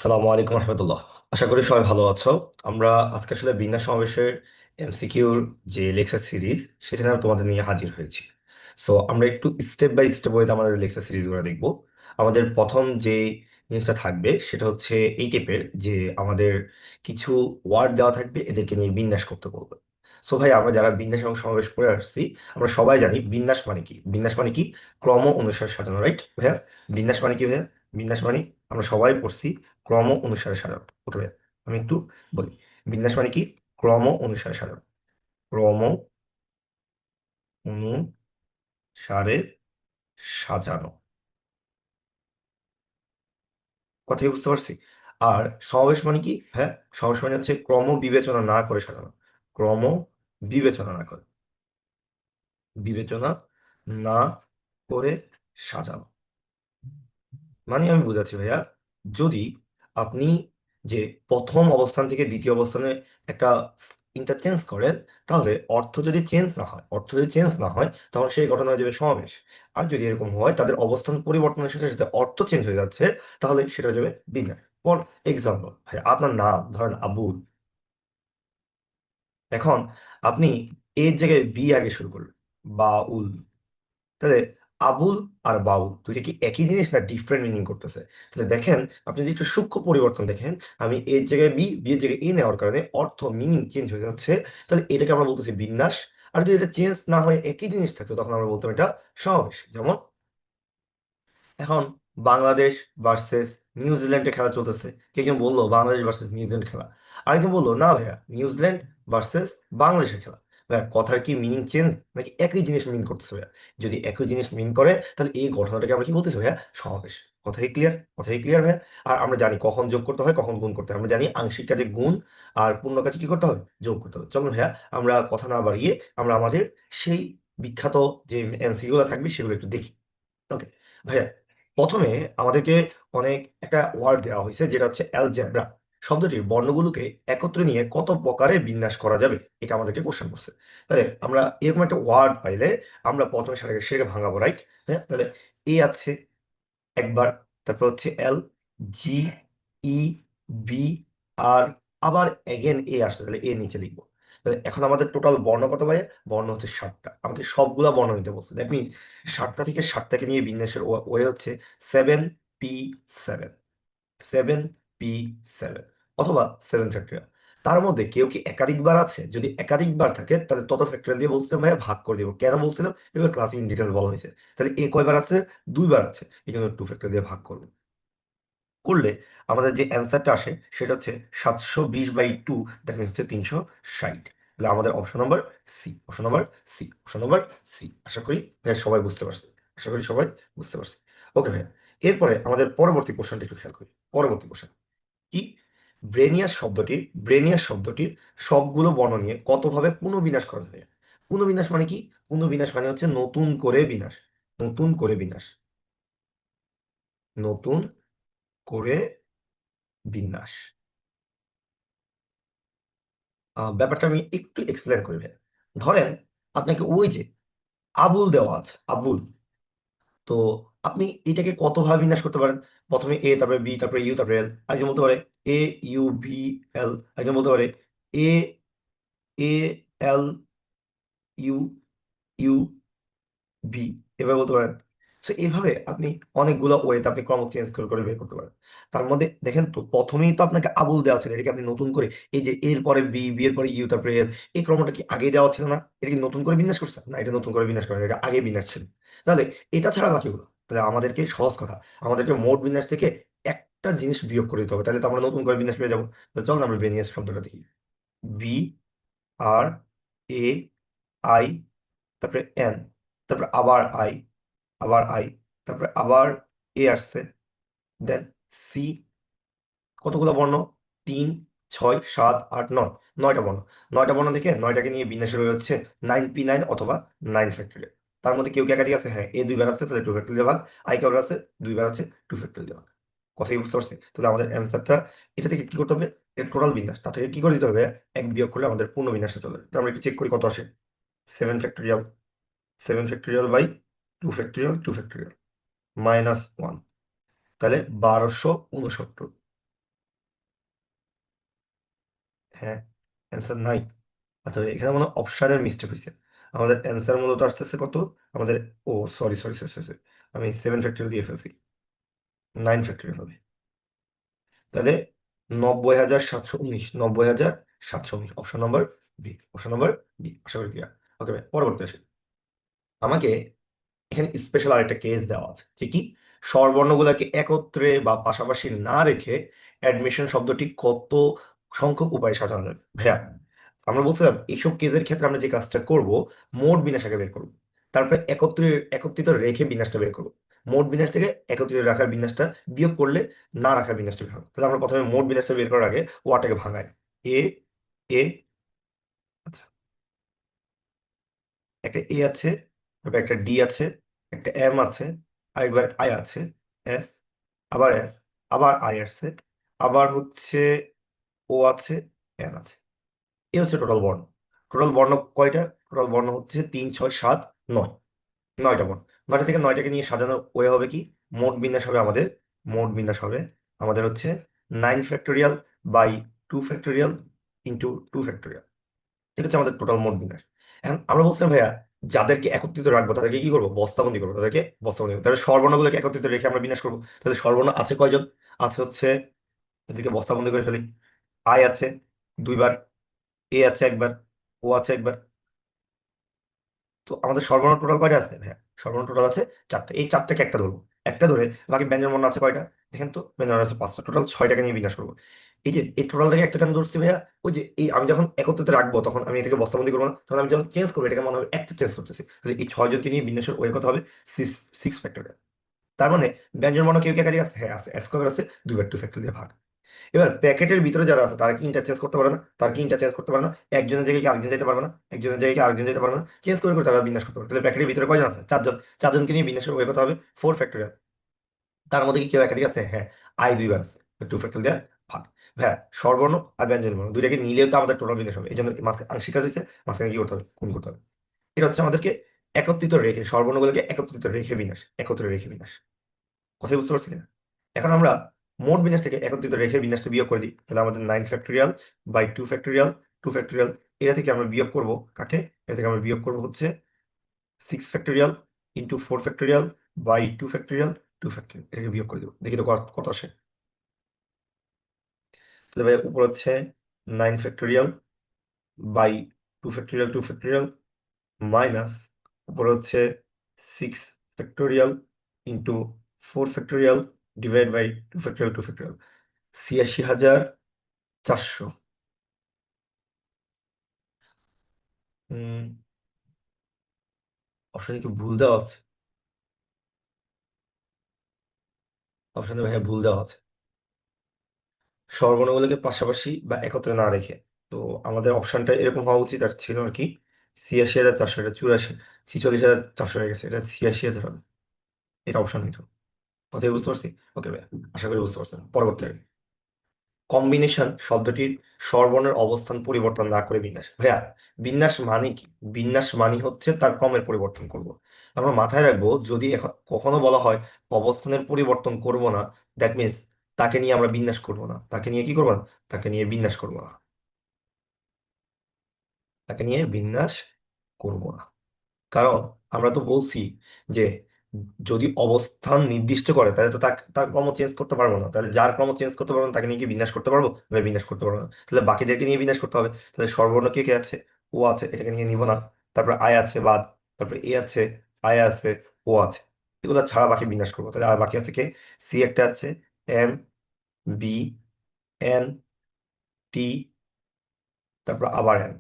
সালামু আলাইকুম রহমতুল্লাহ। আশা করি সবাই ভালো আছো। আমরা আজকে আসলে বিন্যাস সমাবেশের এমসিকিউর যে লেকচার সিরিজ সেটা নিয়ে তোমাদের নিয়ে হাজির হয়েছি। সো আমরা একটু স্টেপ বাই স্টেপ ওয়েতে আমাদের লেকচার সিরিজগুলো দেখব। আমাদের প্রথম যে জিনিসটা থাকবে সেটা হচ্ছে এই টাইপের যে আমাদের কিছু ওয়ার্ড দেওয়া থাকবে, এদেরকে নিয়ে বিন্যাস করতে বলবে। সো ভাই, আমরা যারা বিন্যাস এবং সমাবেশ পড়ে আসছি আমরা সবাই জানি বিন্যাস মানে কি। বিন্যাস মানে কি? ক্রম অনুসারে সাজানো, রাইট ভাইয়া? বিন্যাস মানে কি ভাইয়া? বিন্যাস মানে আমরা সবাই পড়ছি ক্রম অনুসারে সাজানো। ওকে ভাইয়া, আমি একটু বলি। বিন্যাস মানে কি? ক্রম অনুসারে সাজানো। ক্রম অনুসারে সাজানো, কথাই বুঝতে পারছি? আর সমাবেশ মানে কি? হ্যাঁ, সমাবেশ মানে হচ্ছে ক্রম বিবেচনা না করে সাজানো। ক্রম বিবেচনা না করে, বিবেচনা না করে সাজানো। মানে আমি বুঝাচ্ছি ভাইয়া, যদি আপনি যে প্রথম অবস্থান থেকে দ্বিতীয় অবস্থানে একটা ইন্টারচেঞ্জ করেন, তাহলে অর্থ যদি চেঞ্জ না হয় তখন সেই ঘটনা হয়ে যাবে সমাবেশ। আর যদি এরকম হয় তাদের অবস্থান পরিবর্তনের সাথে সাথে অর্থ চেঞ্জ হয়ে যাচ্ছে, তাহলে সেটা হয়ে যাবে বিন্যাস। ফর এক্সাম্পল ভাই, আপনার নাম ধরেন আবুল। এখন আপনি এর জায়গায় বি আগে শুরু করলেন, বাউল। তাহলে আবুল আর বাউল দুইটা কি একই জিনিস না ডিফারেন্ট মিনিং করতেছে? তাহলে দেখেন, আপনি যদি একটু সূক্ষ্ম পরিবর্তন দেখেন, আমি এর জায়গায় বি, বি এর জায়গায় এ নেওয়ার কারণে অর্থ মিনিং চেঞ্জ হয়ে যাচ্ছে। তাহলে এটাকে আমরা বলতেছি বিন্যাস। আর যদি এটা চেঞ্জ না হয় একই জিনিস থাকতো, তখন আমরা বলতাম এটা সমাবেশ। যেমন এখন বাংলাদেশ ভার্সেস নিউজিল্যান্ডের খেলা চলতেছে, কে একজন বললো বাংলাদেশ ভার্সেস নিউজিল্যান্ড খেলা, আরেকজন বললো না ভাইয়া নিউজিল্যান্ড ভার্সেস বাংলাদেশের খেলা। ভাইয়া কথার কি মিনিং চেঞ্জ নাকি একই জিনিস মিন করতেছে ভাইয়া? যদি একই জিনিস মিন করে তাহলে এই ঘটনাটাকে আমরা কি বলতেছি ভাইয়া? সমাবেশ। কথাই ক্লিয়ার? কথাই ক্লিয়ার ভাইয়া? আর আমরা জানি কখন যোগ করতে হয় কখন গুণ করতে হয়, আমরা জানি আংশিক কাজে গুণ আর পূর্ণ কাজে কি করতে হবে? যোগ করতে হবে। চলুন ভাইয়া, আমরা কথা না বাড়িয়ে আমরা আমাদের সেই বিখ্যাত যে এমসিকিউ গুলো থাকবে সেগুলো একটু দেখি। ওকে ভাইয়া, প্রথমে আমাদেরকে অনেক একটা ওয়ার্ড দেওয়া হয়েছে যেটা হচ্ছে অ্যালজেব্রা। শব্দটির বর্ণগুলোকে একত্রে নিয়ে কত প্রকারে বিন্যাস করা যাবে, এটা আমাদেরকে কোশ্চেন করছে। তাহলে আমরা এরকম একটা ওয়ার্ড পাইলে আমরা প্রথমে সেটাকে ভাঙাবো, রাইট? হ্যাঁ, তাহলে এ আছে একবার, তারপর হচ্ছে এল, জি, ই, বি, আর আবার এগেন এ আসছে, তাহলে এ নিচে লিখবো। তাহলে এখন আমাদের টোটাল বর্ণ কত ভাই? বর্ণ হচ্ছে 7টা। আমাকে সবগুলা বর্ণ নিতে বলছে, দ্যাট মিনস 7টা থেকে 7টাকে নিয়ে বিন্যাসের ওয়ে হচ্ছে 7p7, 7p7 অথবা 7 ফ্যাক্টরিয়াল। তার মধ্যে কেউ কি একাধিকবার আছে? যদি একাধিকবার থাকে তাহলে তত ফ্যাক্টরিয়াল দিয়ে বলছিলাম ভাইয়া ভাগ করে দিব। কেন বলছিলাম? এগুলো ক্লাস ইন ডিটেলস বলা হয়েছে। তাহলে এ কয়বার আছে? 2বার আছে, এই জন্য 2 ফ্যাক্টরিয়াল দিয়ে ভাগ করবো। করলে আমাদের যে অ্যান্সারটা আসে সেটা হচ্ছে 720/2, দ্যাট মিনস হচ্ছে 360। তাহলে আমাদের option number C, option number C, option number C. আশা করি ভাইয়া সবাই বুঝতে পারছে। আশা করি সবাই বুঝতে পারছে। ওকে ভাইয়া, এরপরে আমাদের পরবর্তী কোশ্চেনটা একটু খেয়াল করি। পরবর্তী কোশ্চেন কি? ব্রেনিয়াস শব্দটির সবগুলো বর্ণ নিয়ে কতভাবে পুনর্বিন্যাস করা যাবে? পুনর্বিন্যাস মানে কি? পুনর্বিন্যাস মানে হচ্ছে নতুন করে বিনাশ। নতুন করে বিনাশ, নতুন করে বিন্যাস। ব্যাপারটা আমি একটু এক্সপ্লেন করি ভাই। ধরেন আপনাকে ওই যে আবুল দেওয়া আছে, আবুল। তো আপনি এটাকে কতভাবে বিন্যাস করতে পারেন? প্রথমে এ, তারপরে বি, তারপরে ইউ, তারপরে এল। আরেকজন বলতে পারে এ, ইউ, বি, এল। একজন বলতে পারে এ, এ, এল, ইউ, ইউ, বি। এভাবে বলতে পারেন। সো এইভাবে আপনি অনেকগুলো ওয়েতে আপনি ক্রম চেঞ্জ করে করে বের করতে পারেন। তার মধ্যে দেখেন তো, প্রথমেই তো আপনাকে আবুল দেওয়া ছিল, এটাকে আপনি নতুন করে এই যে এর পরে বি, বি এর পরে ইউ, তারপরে এল, এই ক্রমটা কি আগে দেওয়া ছিল না? এটা কি নতুন করে বিন্যাস করছে? না, এটা নতুন করে বিন্যাস করে না, এটা আগে বিন্যাস ছিল। তাহলে এটা ছাড়া বাকিগুলো, তাহলে আমাদেরকে সহজ কথা, আমাদেরকে মোট বিন্যাস থেকে একটা জিনিস বিয়োগ করে দিতে হবে, তাহলে তো আমরা নতুন করে বিন্যাস পেয়ে যাবো। তো চলুন আমরা বিন্যাস শব্দটা দেখি। বি, আর, এ, আই, তারপরে এন, তারপরে আবার আই, আবার আই, তারপরে আবার এ আসছে, দেন সি। কতগুলো বর্ণ? 3, 6, 7, 8, 9, 9টা বর্ণ। 9টা বর্ণ থেকে 9টাকে নিয়ে বিন্যাস হয়ে হচ্ছে 9p9 অথবা 9 ফ্যাক্টরিয়াল। তার মধ্যে কেউ কি একাধিক আছে? হ্যাঁ, এ 2বার আছে, তাহলে 2 ফ্যাক্টরিয়াল ভাগ। আই কেবল আছে 2বার আছে, 2 ফ্যাক্টরিয়াল ভাগ। কথাই বুঝতে পারছি? তাহলে আমাদের অ্যান্সারটা এটা থেকে কি করতে হবে? এর টোটাল বিন্যাস, তা থেকে কি করে দিতে হবে? এক বিয়োগ করলে আমাদের পূর্ণ বিন্যাসটা চলে যাবে। তো আমরা একটু চেক করি কত আসে। 7 ফ্যাক্টরিয়াল, 7 ফ্যাক্টরিয়াল/2 ফ্যাক্টরিয়াল, 2 ফ্যাক্টরিয়াল, -1, তাহলে 1269। হ্যাঁ, অ্যান্সার নাই। আচ্ছা এখানে মনে অপশনের মিস্টেক হয়েছে। আমাদের অ্যান্সার মূলত আসতেছে কত? আমাদের, ও সরি সরি সরি সরি, আমি 7 ফ্যাক্টরিয়াল দিয়ে ফেলছি, 9 ফ্যাক্টরিয়াল হবে। তাহলে 90,719, 90,719, option number B, option number B. আশা করি ক্লিয়ার। ওকে ভাই, পরবর্তী আসি। আমাকে এখানে স্পেশাল আরেকটা কেস দেওয়া আছে, যে কি স্বরবর্ণগুলোকে একত্রে বা পাশাপাশি না রেখে অ্যাডমিশন শব্দটি কত সংখ্যক উপায়ে সাজানো যাবে। ভাইয়া আমরা বলছিলাম এইসব কেসের ক্ষেত্রে আমরা যে কাজটা করব, মোট বিন্যাস আগে বের করবো, তারপরে একত্রিত রেখে বিন্যাসটা বের করবো। মোট বিন্যাস থেকে একত্রিত রাখার বিন্যাসটা বিয়োগ করলে না রাখার বিন্যাসটা বের হবে। তাহলে আমরা প্রথমে মোট বিন্যাসটা বের করার আগে ওয়াটাকে ভাঙাই। এ এ আচ্ছা, একটা এ আছে, তারপর একটা ডি আছে, একটা এম আছে, আরেকবার আই আছে, এস, আবার এস, আবার আই আছে, আবার হচ্ছে ও আছে, এন আছে। এ হচ্ছে টোটাল বর্ণ। টোটাল বর্ণ কয়টা? টোটাল বর্ণ হচ্ছে 3, 6, 7, 9, 9টা বর্ণ। 9টা থেকে 9টাকে নিয়ে সাজানোর ওয়ে হবে কি, মোট বিন্যাস হবে আমাদের, মোট বিন্যাস হবে আমাদের হচ্ছে 9 factorial by 2 factorial into 2 factorial. এটা হচ্ছে আমাদের টোটাল মোট বিন্যাস। এখন আমরা বলছিলাম ভাইয়া, যাদেরকে একত্রিত রাখবো তাদেরকে কি করবো, বস্তাবন্দি করবো, তাদেরকে বস্তাবন্দি করবো। তাহলে স্বরবর্ণগুলোকে একত্রিত রেখে আমরা বিন্যাস করবো। তাহলে স্বরবর্ণ আছে কয়জন? আছে হচ্ছে, এদেরকে বস্তাবন্দি করে ফেলি। আই আছে 2বার, এ আছে 1বার, ও আছে 1বার। তো আমাদের সর্বর্ণ টোটাল কয়টা আছে ভাইয়া? সর্বর্ণ টোটাল আছে 4টা। এই 4টাকে একটা ধরবো, একটা ধরে বাকি ব্যঞ্জন বর্ণ আছে কয়টা? দেখেন তো, ব্যঞ্জন বর্ণ আছে 5টা। টোটাল 6টাকে নিয়ে বিন্যাস করবো। এই যে এই টোটালটাকে একটা টান ধরছি ভাইয়া, ওই যে এই আমি যখন একত্রিত রাখবো তখন আমি এটাকে বস্তাবন্দি করবো না, তখন আমি যখন চেঞ্জ করবো এটাকে মনে হবে একটা চেঞ্জ করতেছি। তাহলে এই 6জনকে নিয়ে বিন্যাসের ওই কত হবে? 6 ফ্যাক্টরিয়াল। তার মানে ব্যঞ্জন বর্ণ কেউ কি একাধিক আছে? হ্যাঁ আছে, স্কোয়ার আছে, 2/2 ফ্যাক্টর দিয়ে ভাগ। এবার প্যাকেটের ভিতরে যারা আছে তারা কি ইন্টারচেঞ্জ করতে পারে না? তারা কি ইন্টারচেঞ্জ করতে পারে না? একজনের জায়গায় কি আরেকজন যেতে পারবে না? একজনের জায়গায় কি আরেকজন যেতে পারবে না? চেঞ্জ করে করে তারা বিন্যাস করতে পারে। তাহলে প্যাকেটের ভিতরে কয়জন আছে? 4জন। 4জনকে নিয়ে বিন্যাসের ওয়ে কত হবে? 4 ফ্যাক্টরিয়াল। তার মধ্যে কি কেউ একাধিক আছে? হ্যাঁ, আই 2বার আছে, 2 ফ্যাক্টর দিয়ে ভাগ। হ্যাঁ, স্বরবর্ণ আর ব্যঞ্জন বর্ণ দুইটাকে নিলেও তো আমাদের টোটাল বিন্যাস হবে। এই জন্য মাঝখানে আংশিক কাজ হয়েছে, মাঝখানে কি করতে হবে? গুণ করতে হবে। এটা হচ্ছে আমাদেরকে একত্রিত রেখে, স্বরবর্ণগুলোকে একত্রিত রেখে বিন্যাস, একত্রে রেখে বিন্যাস। কথা বুঝতে পারছি কিনা? এখন আমরা মোট বিন্যাস থেকে একত্রিত রেখে বিন্যাসটা বিয়োগ করে দিই। তাহলে আমাদের 9 ফ্যাক্টরিয়াল বাই 2 ফ্যাক্টরিয়াল, 2 ফ্যাক্টরিয়াল, এটা থেকে আমরা বিয়োগ করব কাকে? এটা থেকে আমরা বিয়োগ করব হচ্ছে 6 factorial into 4 factorial by 2 factorial, 2 factorial. এটাকে বিয়োগ করে দেবো, দেখি তো কত কত আসে। তাহলে ভাই উপর হচ্ছে 9 factorial by 2 factorial, 2 factorial, minus উপরে হচ্ছে 6 factorial into 4 factorial divide by 2 factorial, 2 factorial, 86,400। অপশনে কি ভুল দেওয়া আছে? অপশনে ভাইয়া ভুল দেওয়া আছে, সর্বর্ণগুলোকে পাশাপাশি বা একত্রে না রেখে। তো আমাদের অপশনটা এরকম হওয়া উচিত আর ছিল আর কি, 86,400, এটা 84, 46,400 হয়ে গেছে, এটা 86,000 হবে। এটা অপশন হইতো। কথাই বুঝতে পারছি? ওকে ভাইয়া, আশা করি বুঝতে পারছেন। পরবর্তী কম্বিনেশন শব্দটির স্বরবর্ণের অবস্থান পরিবর্তন না করে বিন্যাস। ভাইয়া বিন্যাস মানে কি? বিন্যাস মানে হচ্ছে তার ক্রমের পরিবর্তন করব। আমরা মাথায় রাখবো, যদি এখন কখনো বলা হয় অবস্থানের পরিবর্তন করব না, দ্যাট মিনস তাকে নিয়ে আমরা বিন্যাস করব না। তাকে নিয়ে কি করবো না? তাকে নিয়ে বিন্যাস করব না। তাকে নিয়ে বিন্যাস করব না। কারণ আমরা তো বলছি যে যদি অবস্থান নির্দিষ্ট করে তাহলে তো তার ক্রম চেঞ্জ করতে পারবো না। তাহলে যার ক্রম চেঞ্জ করতে পারবো না তাকে নিয়ে কি বিন্যাস করতে পারবো? আমি বিন্যাস করতে পারবো না। তাহলে বাকিদেরকে নিয়ে বিন্যাস করতে হবে। তাহলে সর্বর্ণ কে কে আছে? ও আছে, এটাকে নিয়ে নিব না। তারপর আয় আছে বাদ, তারপর এ আছে, আয় আছে, ও আছে, এগুলো ছাড়া বাকি বিন্যাস করবো। তাহলে আর বাকি আছে কে? সি একটা আছে, এম, বি, এন, টি, তারপর আবার এন।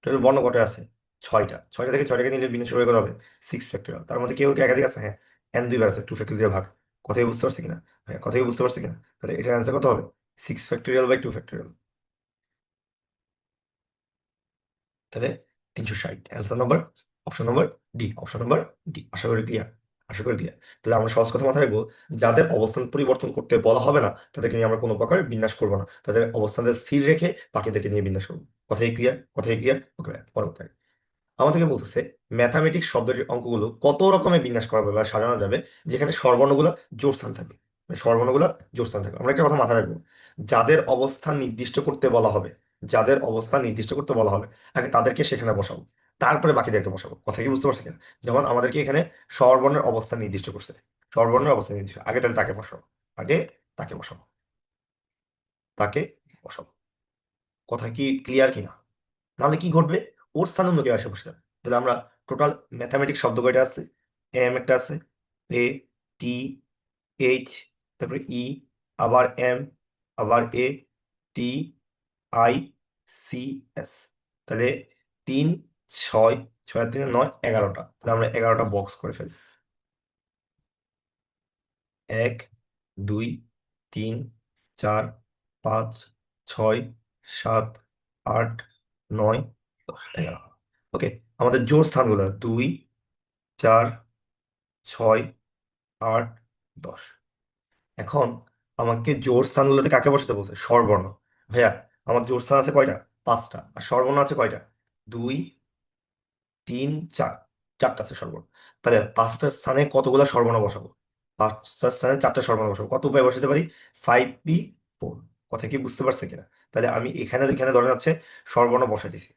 টোটাল বর্ণ কটা আছে? 6টা। 6টা থেকে 6টাকে নিলে বিন্যাস হয়ে কত হবে? 6 ফ্যাক্টরিয়াল। তার মধ্যে কেউ কি একাধিক আছে? হ্যাঁ, এন 2বার আছে, 2 ফ্যাক্টরিয়াল দিয়ে ভাগ। কথাই বুঝতে পারছি কিনা? হ্যাঁ, কথাই বুঝতে পারছি কিনা? তাহলে এটার অ্যান্সার কত হবে? 6 ফ্যাক্টরিয়াল বাই 2 ফ্যাক্টরিয়াল। তাহলে 360, answer number, option number D, option number D. আশা করি ক্লিয়ার, আশা করি ক্লিয়ার। তাহলে আমরা সহজ কথা মাথায় রাখবো, যাদের অবস্থান পরিবর্তন করতে বলা হবে না তাদেরকে নিয়ে আমরা কোনো প্রকার বিন্যাস করবো না। তাদের অবস্থানকে স্থির রেখে বাকিদেরকে নিয়ে বিন্যাস করবো। কথাই ক্লিয়ার, কথাই ক্লিয়ার। ওকে, পরবর্তী আমাদেরকে বলতেছে ম্যাথামেটিক্স শব্দটির অঙ্কগুলো কত রকমের বিন্যাস করা যাবে বা সাজানো যাবে, যেখানে স্বরবর্ণগুলো জোড় স্থান থাকবে। মানে স্বরবর্ণগুলো জোড় স্থান থাকবে। আমরা একটা কথা মাথায় রাখবো, যাদের অবস্থান নির্দিষ্ট করতে বলা হবে যাদের অবস্থান নির্দিষ্ট করতে বলা হবে আগে তাদেরকে সেখানে বসাবো, তারপরে বাকিদেরকে বসাবো। কথা কি বুঝতে পারছি কিনা? যেমন আমাদেরকে এখানে স্বরবর্ণের অবস্থান নির্দিষ্ট করছে, স্বরবর্ণের অবস্থান নির্দিষ্ট, আগে তাহলে তাকে বসাবো, আগে তাকে বসাবো, তাকে বসাবো। কথা কি ক্লিয়ার কিনা? নাহলে কি ঘটবে, ওর স্থানে অন্য কেউ এসে বসে যাবে। তাহলে আমরা টোটাল ম্যাথামেটিক্স শব্দ কয়টা আছে? এম একটা আছে, এ, টি, এইচ, তারপরে ই, আবার এম, আবার এ, টি, আই, সি, এস। তাহলে 3, 6, 6 আর 3 9, 11টা। তাহলে আমরা 11টা বক্স করে ফেলি। 1, 2, 3, 4, 5, 6, 7, 8, 9, 10, 11। ওকে, আমাদের জোড় স্থানগুলো 2, 4, 6, 8, 10। এখন আমাকে জোড় স্থানগুলোতে কাকে বসাতে বলছে? স্বরবর্ণ। ভাইয়া, আমার জোড় স্থান আছে কয়টা? 5টা। আর স্বরবর্ণ আছে কয়টা? 2, 3, 4, 4টা আছে স্বরবর্ণ। তাহলে 5টার স্থানে কতগুলো স্বরবর্ণ বসাবো? 5টার স্থানে 4টা স্বরবর্ণ বসাবো। কত উপায় বসাতে পারি? 5p4। কথা কি বুঝতে পারছে কিনা? তাহলে আমি এখানে এখানে ধরে যাচ্ছে স্বরবর্ণ বসাই দিছি।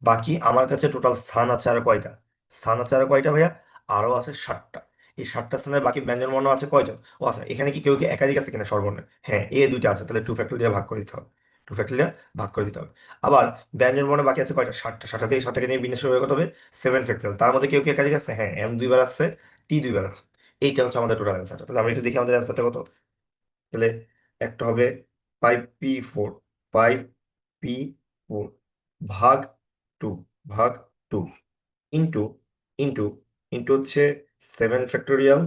বাকি আমার কাছে টোটাল স্থান আছে আর কয়টা? স্থান আছে আর কয়টা ভাইয়া? আরো আছে 7টা। এই 7টা স্থানের বাকি ব্যঞ্জন বর্ণ আছে কয়জন? ও আচ্ছা, এখানে কি কেউ কি একাধিক আছে কিনা স্বরবর্ণের? হ্যাঁ, এ দুইটা আছে, তাহলে টু ফ্যাক্টর দিয়ে ভাগ করে দিতে হবে, টু ফ্যাক্টর দিয়ে ভাগ করে দিতে হবে। আবার ব্যঞ্জন বর্ণ বাকি আছে কয়টা? 7টা। 7টা থেকে 7টাকে নিয়ে বিন্যাস হয়ে কত হবে? 7 ফ্যাক্টর। তার মধ্যে কেউ কি একাধিক আছে? হ্যাঁ, এম দুইবার আছে, টি দুইবার আছে। এইটা হচ্ছে আমাদের টোটাল অ্যান্সারটা। তাহলে আমরা একটু দেখি আমাদের অ্যান্সারটা কত। তাহলে একটা হবে 5p4, 5p4 ভাগ 2, ভাগ 2 ইন্টু, ইন্টু, ইন্টু হচ্ছে 7 factorial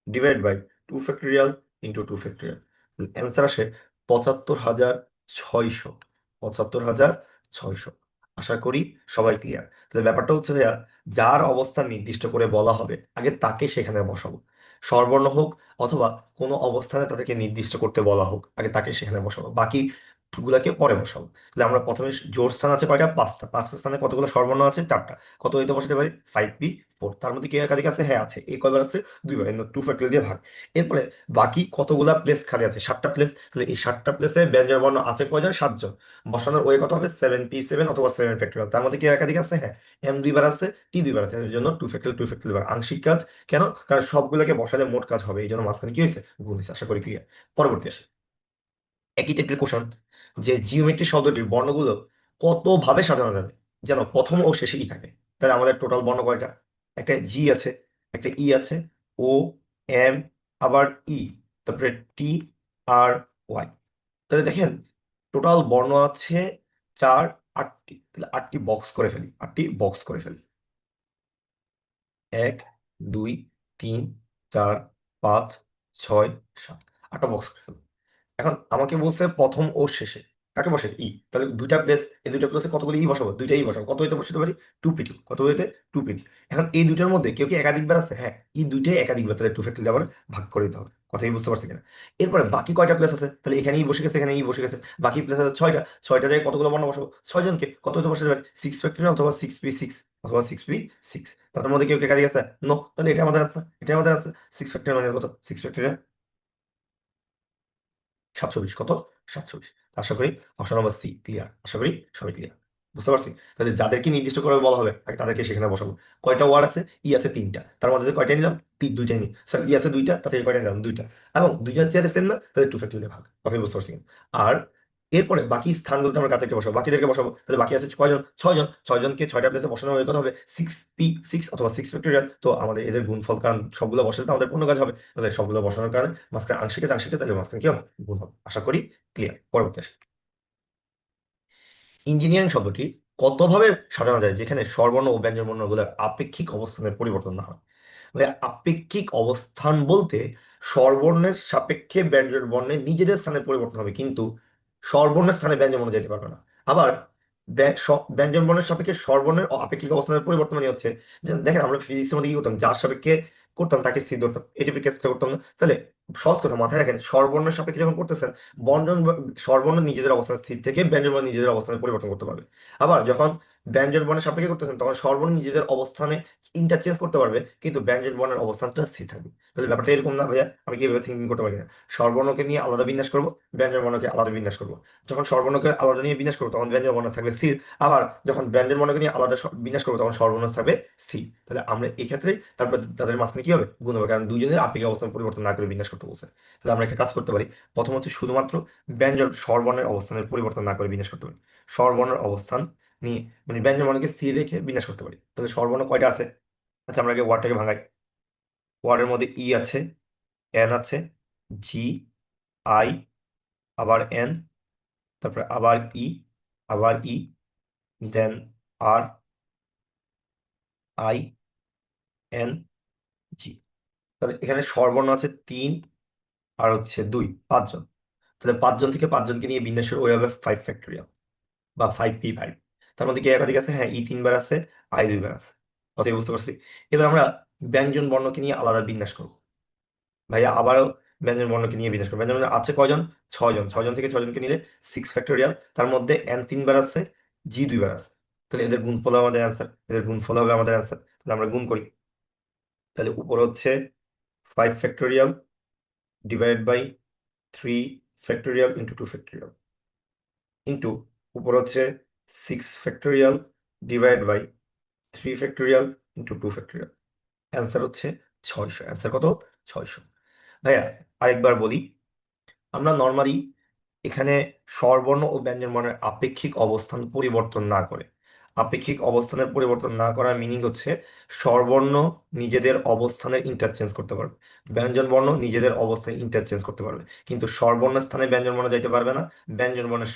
divide by 2 factorial into 2 factorial. Answer আসে 75,600, 75,600। আশা করি সবাই ক্লিয়ার। তাহলে ব্যাপারটা হচ্ছে ভাইয়া, যার অবস্থান নির্দিষ্ট করে বলা হবে আগে তাকে সেখানে বসাবো। স্বরবর্ণ হোক অথবা কোনো অবস্থানে তাদেরকে নির্দিষ্ট করতে বলা হোক, আগে তাকে সেখানে বসাবো, বাকি গুলাকে পরে বসাবো। তাহলে আমরা প্রথমে জোড় স্থান আছে কয়টা? 5টা। 5টা স্থানে কতগুলো স্বরবর্ণ আছে? 4টা। কত হইতে বসাতে পারি? 5p4। তার মধ্যে কে একাধিক আছে? হ্যাঁ আছে। এই কয়বার আছে? দুইবার, টু ফ্যাক্টর দিয়ে ভাগ। এরপরে বাকি কতগুলা প্লেস খালি আছে? 7টা প্লেস। তাহলে এই 7টা প্লেসে ব্যঞ্জন বর্ণ আছে কয়জন? 7জন। বসানোর ওয়ে কত হবে? 7p7 অথবা 7 ফ্যাক্টরিয়াল। তার মধ্যে কি একাধিক আছে? হ্যাঁ, এম দুইবার আছে, টি দুইবার আছে, এর জন্য টু ফ্যাক্টরিয়াল, টু ফ্যাক্টরিয়াল দুইবার। আংশিক কাজ কেন? কারণ সবগুলোকে বসালে মোট কাজ হবে, এই জন্য মাঝখানে কি হয়েছে? গুণ হয়েছে। আশা করি ক্লিয়ার। পরবর্তী আসে একই টাইপের কোশ্চেন, যে জিওমেট্রি শব্দটির বর্ণগুলো কত ভাবে সাজানো যাবে যেন প্রথম ও শেষে ই থাকে। তাহলে আমাদের টোটাল বর্ণ কয়টা? একটা জি আছে, একটা ই আছে, ও, এম, আবার ই, তারপরে টি, আর ওয়াই। তাহলে দেখেন টোটাল বর্ণ আছে 4, 8টি। তাহলে 8টি বক্স করে ফেলি, 8টি বক্স করে ফেলি। 1, 2, 3, 4, 5, 6, 7, 8টা বক্স করে ফেলি। এখন আমাকে বলছে প্রথম ও শেষে কাকে বসে? ই। তাহলে দুইটা প্লেস, এই দুইটা প্লেসে কতগুলো ই বসাবো? দুইটা ই বসাবো। কত হইতে বসাতে পারি? 2p2। কত হইতে? 2p2। এখন এই দুইটার মধ্যে কেউ কি একাধিকবার আছে? হ্যাঁ, ই দুইটাই একাধিকবার। তাহলে টু ফ্যাক্টর আবার ভাগ করে দিতে হবে। কথা কি বুঝতে পারছি কিনা? এরপরে বাকি কয়টা প্লেস আছে? তাহলে এখানে ই বসে গেছে, এখানে ই বসে গেছে। বাকি প্লেস আছে 6টা। 6টা জায়গায় কতগুলো বর্ণ বসাবো? 6জনকে কত হইতে বসাতে পারি? 6 ফ্যাক্টর অথবা 6p6, অথবা 6p6। তাদের মধ্যে কেউ কি একাধিক আছে? নো। তাহলে এটা আমাদের আছে, এটা আমাদের আছে। 6 ফ্যাক্টর মানে কত? 6 ফ্যাক্টর 720। কত? 720। আশা করি অপশন নম্বর সি ক্লিয়ার। আশা করি সবাই ক্লিয়ার। বুঝতে পারছি? তাহলে যাদেরকে নির্দিষ্ট করে বলা হবে আগে তাদেরকে সেখানে বসাবো। কয়টা ওয়ার্ড আছে? ই আছে 3টা, তার মধ্যে থেকে কয়টা নিলাম? দুইটাই নিই। সরি, ই আছে 2টা, তাতে কয়টা নিলাম? 2টা। এবং দুইজন চেয়ারে সেম না, তাহলে টু ফ্যাক্টরিয়াল ভাগ। কথা বুঝতে পারছি? আর এরপরে বাকি স্থানগুলোতে আমরা কাদেরকে বসাবো? বাকিদেরকে বসাবো। তাহলে বাকি আছে কয়জন? 6জন। 6জনকে 6টা প্লেসে বসানোর হয়ে কথা হবে 6p6 অথবা 6 ফ্যাক্টরিয়াল। তো আমাদের এদের গুণফল, কারণ সবগুলো বসালে তো আমাদের পূর্ণ কাজ হবে। তাহলে সবগুলো বসানোর কারণে মাঝখানে আংশিক আছে, আংশিক আছে, তাহলে মাঝখানে কি হবে? গুণ হবে। আশা করি ক্লিয়ার। পরবর্তী আসে ইঞ্জিনিয়ারিং শব্দটি কতভাবে সাজানো যায় যেখানে স্বরবর্ণ ও ব্যঞ্জন বর্ণগুলোর আপেক্ষিক অবস্থানের পরিবর্তন না হয়? ভাই, আপেক্ষিক অবস্থান বলতে স্বরবর্ণের সাপেক্ষে ব্যঞ্জন বর্ণের নিজেদের স্থানে পরিবর্তন হবে, কিন্তু স্বরবর্ণের স্থানে ব্যঞ্জন বর্ণ যেতে পারবে না। আবার ব্যঞ্জন বর্ণের সাপেক্ষে স্বরবর্ণের আপেক্ষিক অবস্থানের পরিবর্তন মানে হচ্ছে যে, দেখেন আমরা ফিজিক্সের মধ্যে কি করতাম? যার সাপেক্ষে করতাম তাকে স্থির ধরতাম, এটিপির ক্ষেত্রে করতাম না। তাহলে সহজ কথা মাথায় রাখেন, স্বরবর্ণের সাপেক্ষে যখন করতেছেন, বর্ণ স্বরবর্ণ নিজেদের অবস্থান স্থির থেকে ব্যঞ্জন বর্ণ নিজেদের অবস্থানে পরিবর্তন করতে পারবে। আবার যখন ব্যঞ্জন বর্ণের সাপেক্ষে করতেছেন তখন স্বরবর্ণ নিজেদের অবস্থানে ইন্টারচেঞ্জ করতে পারবে, কিন্তু ব্যঞ্জন বর্ণের অবস্থানটা স্থির থাকবে। তাহলে ব্যাপারটা এরকম না ভাইয়া, আমি কিভাবে থিঙ্কিং করতে পারি না, স্বরবর্ণকে নিয়ে আলাদা বিন্যাস করবো, ব্যঞ্জন বর্ণকে আলাদা বিন্যাস করবো। যখন স্বরবর্ণকে আলাদা নিয়ে বিন্যাস করবো তখন ব্যঞ্জন বর্ণ থাকবে স্থির, আবার যখন ব্যঞ্জন বর্ণকে নিয়ে আলাদা বিন্যাস করবো তখন স্বরবর্ণ থাকবে স্থির। তাহলে আমরা এই ক্ষেত্রে তারপর তাদের মাঝখানে কি হবে, গুণ হবে, কারণ দুইজনের আপেক্ষিক অবস্থান পরিবর্তন না করে বিন্যাস করতে বলছে। তাহলে আমরা একটা কাজ করতে পারি, প্রথম হচ্ছে শুধুমাত্র ব্যঞ্জন স্বরবর্ণের অবস্থানের পরিবর্তন না করে বিন্যাস করতে পারি। স্বরবর্ণের অবস্থান নিয়ে মানে ব্যঞ্জন বর্ণকে স্থির রেখে বিন্যাস করতে পারি। তাহলে স্বরবর্ণ কয়টা আছে? আচ্ছা আমরা আগে ওয়ার্ডটাকে ভাঙাই। ওয়ার্ডের মধ্যে ই আছে, এন আছে, জি, আই, আবার এন, তারপরে আবার ই, আবার ই, দেন আর, আই, এন, জি। তাহলে এখানে স্বরবর্ণ আছে 3 আর হচ্ছে 2, 5 জন। তাহলে 5 জন থেকে 5 জনকে নিয়ে বিন্যাসের ওই হবে 5 ফ্যাক্টরিয়াল বা 5p5। তার মধ্যে কি একাধিক আছে? হ্যাঁ, ই 3 বার আছে, আই 2 বার আছে। অতএব বুঝতে পারছি। এবার আমরা ব্যঞ্জন বর্ণকে নিয়ে আলাদা বিন্যাস করবো। ভাইয়া আবারও ব্যঞ্জন বর্ণকে নিয়ে বিন্যাস করবো। ব্যঞ্জন বর্ণ আছে কয়জন? 6 জন। 6 জন থেকে 6 জনকে নিলে 6 ফ্যাক্টরিয়াল, তার মধ্যে এন 3 বার আছে, জি 2 বার আছে। তাহলে এদের গুণফল হবে আমাদের অ্যান্সার, এদের গুণফল হবে আমাদের অ্যান্সার। তাহলে আমরা গুণ করি। তাহলে উপর হচ্ছে 5 factorial divide by 3 factorial into 2 factorial, into উপর হচ্ছে 6 factorial divide by 3 factorial into 2 factorial. Answer হচ্ছে 600। অ্যান্সার কত? 600। ভাইয়া আরেকবার বলি, আমরা নর্মালি এখানে স্বরবর্ণ ও ব্যঞ্জনবর্ণের আপেক্ষিক অবস্থান পরিবর্তন না করে, আপেক্ষিক অবস্থানের পরিবর্তন না করার মিনিং হচ্ছে স্বরবর্ণ নিজেদের অবস্থানের ইন্টারচেঞ্জ করতে পারবে, ব্যঞ্জনবর্ণ নিজেদের অবস্থানে ইন্টারচেঞ্জ করতে পারবে, কিন্তু স্বরবর্ণের স্থানে ব্যঞ্জনবর্ণ যাইতে পারবে না, ব্যঞ্জনবর্ণের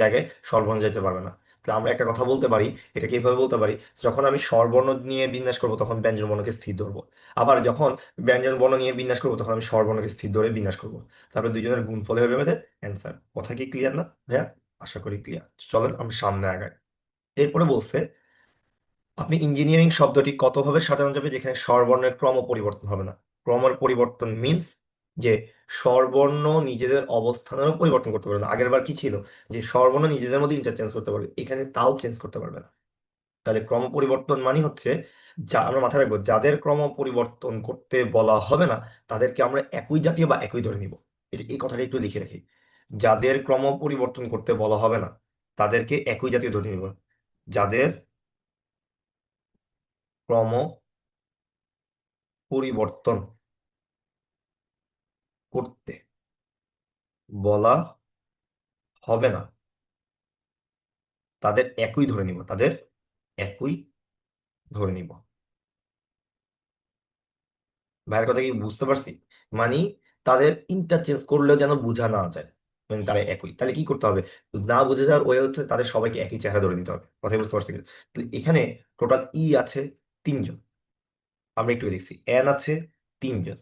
জায়গায় স্বরবর্ণ যাইতে পারবে না। তাহলে আমরা একটা কথা বলতে পারি, এটা কিভাবে বলতে পারি, যখন আমি স্বরবর্ণ নিয়ে বিন্যাস করবো তখন ব্যঞ্জনবর্ণকে স্থির ধরবো, আবার যখন ব্যঞ্জন বর্ণ নিয়ে বিন্যাস করবো তখন আমি স্বরবর্ণকে স্থির ধরে বিন্যাস করবো। তারপরে দুজনের গুণফল হবে আমাদের অ্যান্সার। কথা কি ক্লিয়ার না ভাইয়া? আশা করি ক্লিয়ার। চলেন আমি সামনে আগাই। এরপরে বলছে আপনি ইঞ্জিনিয়ারিং শব্দটি কতভাবে সাজানো যাবে যেখানে স্বরবর্ণের ক্রম পরিবর্তন হবে না। ক্রমের পরিবর্তন মিন্স যে স্বরবর্ণ নিজেদের অবস্থানেরও পরিবর্তন করতে পারবে না। আগের বার কি ছিল যে স্বরবর্ণ নিজেদের মধ্যে ইন্টারচেঞ্জ করতে পারবে, এখানে তাও চেঞ্জ করতে পারবে না। তাহলে ক্রম পরিবর্তন মানে হচ্ছে, যা আমরা মাথায় রাখবো, যাদের ক্রম পরিবর্তন করতে বলা হবে না তাদেরকে আমরা একই জাতীয় বা একই ধরে নিব। এটা এই কথাটা একটু লিখে রাখি, যাদের ক্রম পরিবর্তন করতে বলা হবে না তাদেরকে একই জাতীয় ধরে নিব। যাদের ক্রম পরিবর্তন করতে বলা হবে না তাদের একই ধরে নিব, তাদের একই ধরে নিব। ভাইয়ের কথা কি বুঝতে পারছি? মানে তাদের ইন্টারচেঞ্জ করলেও যেন বোঝা না যায়, মানে তারা একই। তাহলে কি করতে হবে, না বুঝে যাওয়ার ওয়ে হচ্ছে তাদের সবাইকে একই চেহারা ধরে নিতে হবে। কথা বুঝতে পারছি কিন্তু? তাহলে এখানে টোটাল ই আছে 3 জন, আমরা একটু দেখছি, এন আছে 3 জন,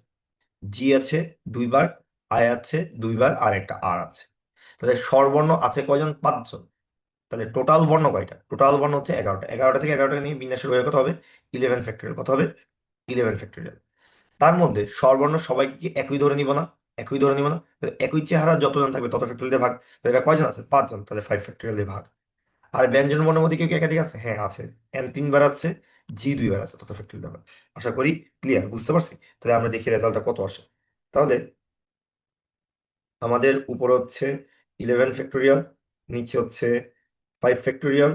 জি আছে 2 বার, আই আছে 2 বার, আর একটা আর আছে। তাহলে স্বরবর্ণ আছে কয়জন? 5 জন। তাহলে টোটাল বর্ণ কয়টা? টোটাল বর্ণ হচ্ছে 11টা। 11টা থেকে 11টা নিয়ে বিন্যাসের হয়ে কত হবে? 11 ফ্যাক্টরিয়াল। কত হবে? 11 ফ্যাক্টরিয়াল। তার মধ্যে স্বরবর্ণ সবাইকে কি একই ধরে নিব না? একই ধরে নিব না? তাহলে একই চেহারা যতজন থাকবে তত ফ্যাক্টরিয়াল দিয়ে ভাগ। তাহলে এটা কয়জন আছে? 5 জন। তাহলে 5 ফ্যাক্টরিয়াল দিয়ে ভাগ। আর ব্যঞ্জন বর্ণের মধ্যে কেউ কি একাধিক আছে? হ্যাঁ আছে। এন 3 বার আছে, জি 2 বার আছে, তত ফ্যাক্টরিয়াল দিয়ে ভাগ। আশা করি ক্লিয়ার, বুঝতে পারছি। তাহলে আমরা দেখি রেজাল্টটা কত আসে। তাহলে আমাদের উপর হচ্ছে 11 ফ্যাক্টরিয়াল, নিচে হচ্ছে 5 factorial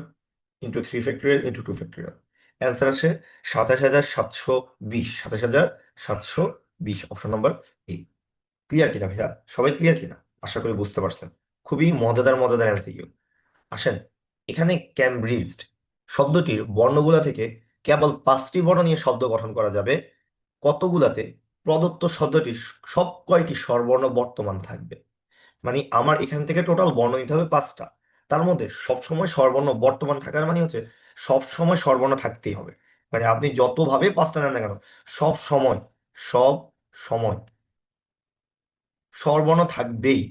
into 3 factorial into 2 factorial. Answer আসে 27,720। 27,720 অপশন নম্বর এই। ক্লিয়ার কিনা ভাইয়া? সবাই ক্লিয়ার কিনা? আশা করি বুঝতে পারছেন। খুবই মজাদার মজাদার এমসিকিউ। আসেন, এখানে ক্যামব্রিজড শব্দটির বর্ণগুলা থেকে কেবল 5টি বর্ণ নিয়ে শব্দ গঠন করা যাবে। কতগুলাতে প্রদত্ত শব্দটির সব কয়টি স্বরবর্ণ বর্তমান থাকবে? মানে আমার এখান থেকে টোটাল বর্ণ নিতে হবে 5টা, তার মধ্যে সবসময় স্বরবর্ণ বর্তমান থাকার মানে হচ্ছে সব সময় স্বরবর্ণ থাকতেই হবে। মানে আপনি যতভাবে 5টা নেন না কেন, সব সময়, সব সময় স্বরবর্ণ থাকবেই।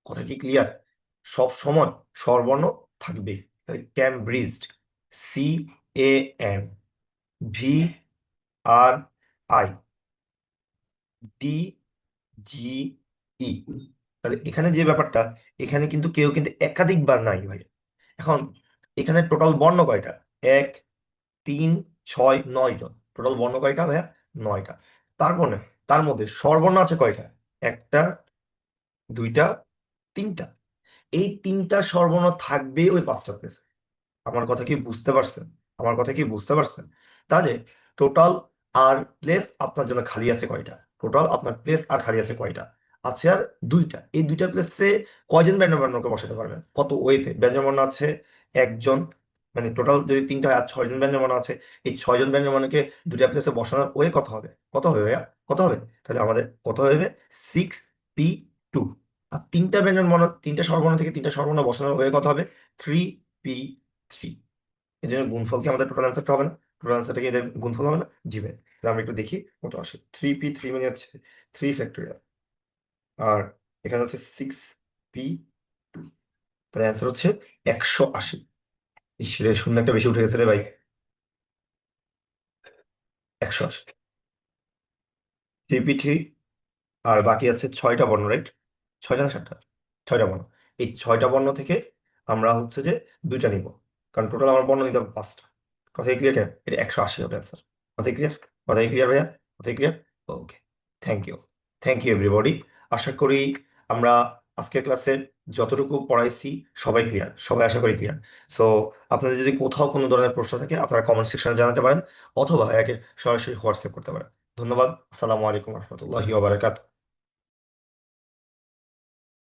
কথা কি ক্লিয়ার? সব সময় স্বরবর্ণ থাকবেই। ক্যামব্রিজড, CAMBRI, DGE, তাহলে এখানে যে ব্যাপারটা, এখানে কিন্তু কেউ কিন্তু একাধিকবার নাই ভাই। এখন এখানে টোটাল বর্ণ কয়টা? 1, 3, 6, 9 জন। টোটাল বর্ণ কয়টা ভাইয়া? 9টা। তার তার মধ্যে স্বরবর্ণ আছে কয়টা? একটা, দুইটা, তিনটা। এই তিনটা স্বরবর্ণ থাকবে ওই 5টা প্লেসে। আমার কথা কি বুঝতে পারছেন? আমার কথা কি বুঝতে পারছেন? তাহলে টোটাল আর প্লেস আপনার জন্য খালি আছে কয়টা? টোটাল আপনার প্লেস আর খালি আছে কয়টা? আছে আর দুইটা। এই দুইটা প্লেসে কয়জন ব্যঞ্জনবর্ণকে বসাতে পারবেন? কত ওয়েতে ব্যঞ্জনবর্ণ আছে? একজন। মানে টোটাল যদি তিনটা হয় আর 6জন ব্যঞ্জনবর্ণ আছে, এই 6জন ব্যঞ্জনবর্ণকে দুইটা প্লেসে বসানোর ওয়ে কত হবে? কত হবে ভাইয়া? কত হবে? তাহলে আমাদের কত হবে? 6p2। আর তিনটা ব্যঞ্জনবর্ণ, তিনটা স্বরবর্ণ থেকে তিনটা স্বরবর্ণ বসানোর ওয়ে কত হবে? 3p3। এই জন্য গুণফলকে আমাদের টোটাল অ্যান্সারটা হবে না? টোটাল অ্যান্সারটা কি এদের গুণফল হবে না? জি ভাই। তাহলে আমরা একটু দেখি কত আসে। 3p3 মানে হচ্ছে 3 ফ্যাক্টোরিয়াল, আর এখানে হচ্ছে 6p2। তাহলে অ্যান্সার হচ্ছে 180। ঈশ্বরে শূন্য একটা বেশি উঠে গেছে রে ভাই। 180। 3p3, আর বাকি আছে 6টা বর্ণ, রাইট? 6টা না 7টা? 6টা বর্ণ। এই 6টা বর্ণ থেকে আমরা হচ্ছে যে দুইটা নিব, কারণ টোটাল আমার বর্ণ নিতে হবে 5টা। কথাই ক্লিয়ার? কেন এটা 180 হবে অ্যান্সার। কথাই ক্লিয়ার? কথাই ক্লিয়ার ভাইয়া? কথাই clear? Okay. Thank you. Thank you everybody. আশা করি আমরা আজকের ক্লাসে যতটুকু পড়াইছি সবাই ক্লিয়ার, সবাই আশা করি ক্লিয়ার। সো আপনাদের যদি কোথাও কোনো ধরনের প্রশ্ন থাকে আপনারা কমেন্ট সেকশনে জানাতে পারেন, অথবা একে সরাসরি হোয়াটসঅ্যাপ করতে পারেন। ধন্যবাদ। আসসালামু আলাইকুম রহমতুল্লাহি ওয়া বারাকাতুহু।